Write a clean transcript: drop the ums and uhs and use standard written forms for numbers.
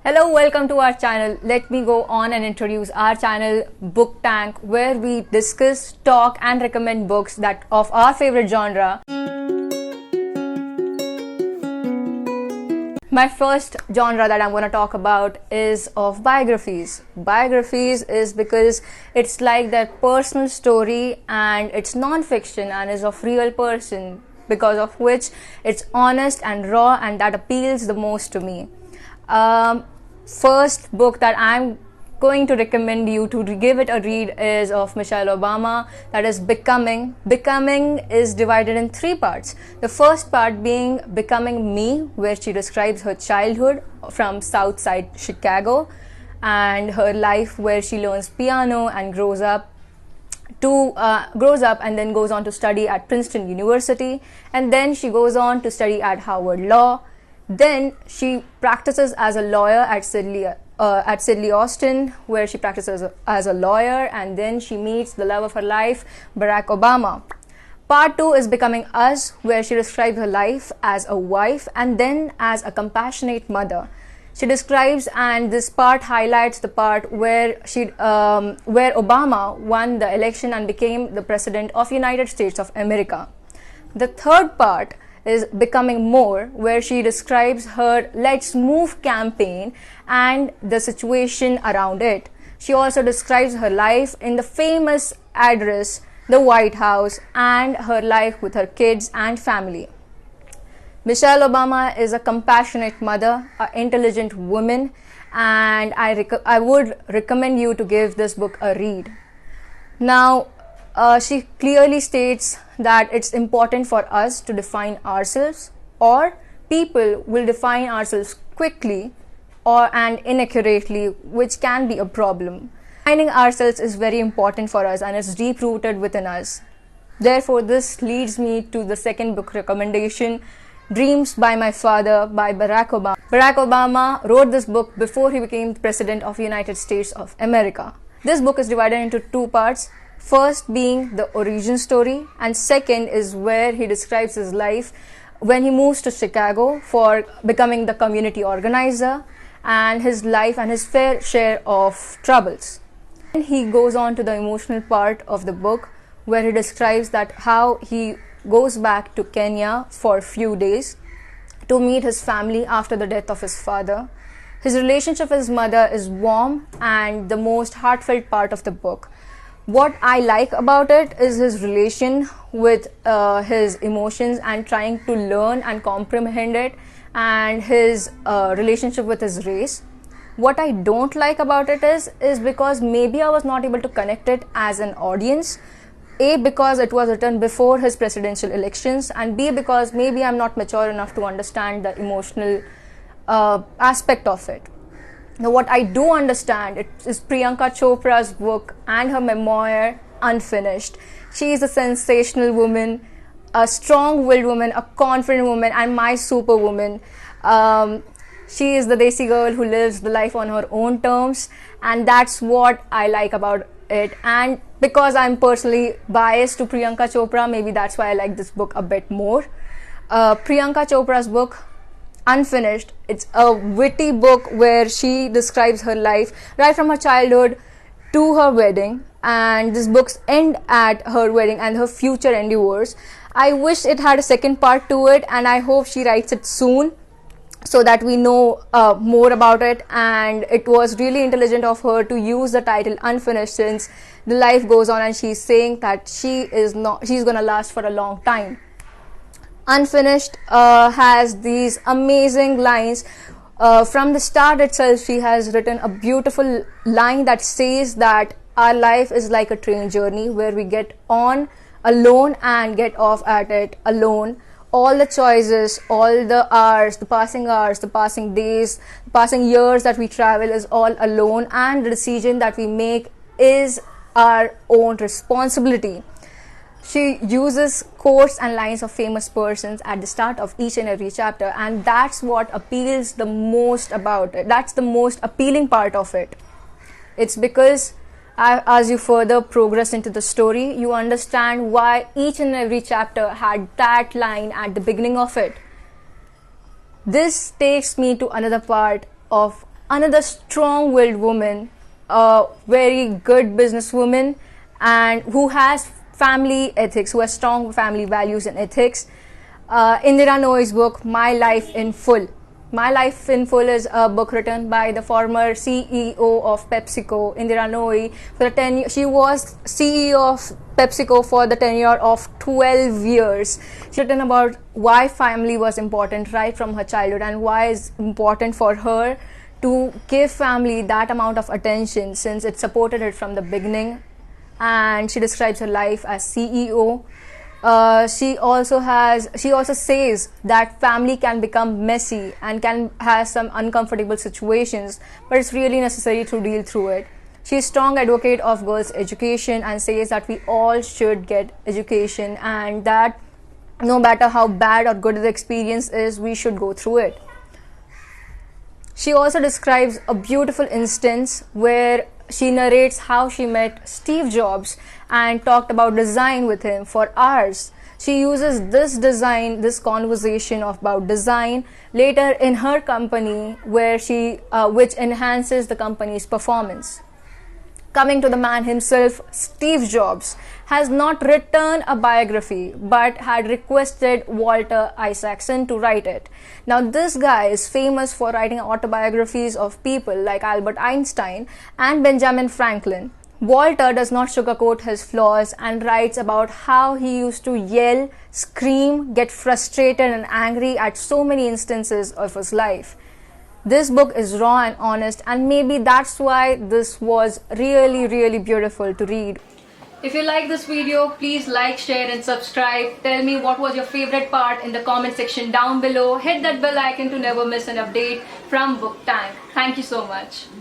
Hello, welcome to our channel. Let me go on and introduce our channel Book Tank, where we discuss, talk and recommend books that of our favorite genre. My first genre that I'm going to talk about is of biographies. Biographies is because it's like their personal story and it's non-fiction and is of real person, because of which it's honest and raw, and that appeals the most to me. First book that I'm going to recommend you to give it a read is of Michelle Obama, that is Becoming. Becoming is divided in three parts. The first part being Becoming Me, where she describes her childhood from Southside Chicago and her life where she learns piano and grows up and then goes on to study at Princeton University, and then she goes on to study at Harvard Law. Then she practices as a lawyer at Sidley Austin, where she practices as a lawyer, and then she meets the love of her life, Barack Obama. Part 2 is Becoming Us, where she describes her life as a wife and then as a compassionate mother. She describes, and this part highlights the part where where Obama won the election and became the president of United States of America. The third part is Becoming More, where she describes her Let's Move campaign and the situation around it. She also describes her life in the famous address, the White House, and her life with her kids and family. Michelle Obama is a compassionate mother, an intelligent woman, and I would recommend you to give this book a read. Now, she clearly states that it's important for us to define ourselves, or people will define ourselves quickly and inaccurately, which can be a problem. Finding ourselves is very important for us and it's deep-rooted within us. Therefore, this leads me to the second book recommendation, Dreams by My Father by Barack Obama. Barack Obama wrote this book before he became President of the United States of America. This book is divided into two parts. First being the origin story, and second is where he describes his life when he moves to Chicago for becoming the community organizer, and his life and his fair share of troubles. And he goes on to the emotional part of the book, where he describes that how he goes back to Kenya for a few days to meet his family after the death of his father. His relationship with his mother is warm and the most heartfelt part of the book. What I like about it is his relation with his emotions and trying to learn and comprehend it, and his relationship with his race. What I don't like about it is because maybe I was not able to connect it as an audience. A, because it was written before his presidential elections, and B, because maybe I'm not mature enough to understand the emotional aspect of it. Now, what I do understand is Priyanka Chopra's book and her memoir, Unfinished. She is a sensational woman, a strong-willed woman, a confident woman, and my superwoman. She is the Desi girl who lives the life on her own terms, and that's what I like about it. And because I'm personally biased to Priyanka Chopra, maybe that's why I like this book a bit more. Priyanka Chopra's book, Unfinished, it's a witty book where she describes her life right from her childhood to her wedding, and these books end at her wedding and her future endeavors. I wish it had a second part to it, and I hope she writes it soon so that we know more about it. And it was really intelligent of her to use the title Unfinished, since the life goes on and she's saying that she's gonna last for a long time. Unfinished has these amazing lines. From the start itself, she has written a beautiful line that says that our life is like a train journey where we get on alone and get off at it alone. All the choices, all the hours, the passing days, the passing years that we travel is all alone, and the decision that we make is our own responsibility. She uses quotes and lines of famous persons at the start of each and every chapter, and that's what appeals the most about it. That's the most appealing part of it. It's because as you further progress into the story, you understand why each and every chapter had that line at the beginning of it. This takes me to another part of another strong-willed woman, a very good businesswoman, and who has family ethics, who has strong family values and ethics. Indira Nooyi's book, My Life in Full. My Life in Full is a book written by the former CEO of PepsiCo, Indira Nooyi. She was CEO of PepsiCo for the tenure of 12 years. She written about why family was important right from her childhood and why it's important for her to give family that amount of attention since it supported it from the beginning. And she describes her life as CEO. She also says that family can become messy and can have some uncomfortable situations, but it's really necessary to deal through it. She's a strong advocate of girls' education and says that we all should get education and that no matter how bad or good the experience is, we should go through it. She also describes a beautiful instance where she narrates how she met Steve Jobs and talked about design with him for hours. She uses this conversation about design later in her company which enhances the company's performance. Coming to the man himself, Steve Jobs has not written a biography but had requested Walter Isaacson to write it. Now this guy is famous for writing autobiographies of people like Albert Einstein and Benjamin Franklin. Walter does not sugarcoat his flaws and writes about how he used to yell, scream, get frustrated and angry at so many instances of his life. This book is raw and honest, and maybe that's why this was really, really beautiful to read. If you like this video, please like, share and subscribe. Tell me what was your favorite part in the comment section down below. Hit that bell icon to never miss an update from Book Time. Thank you so much.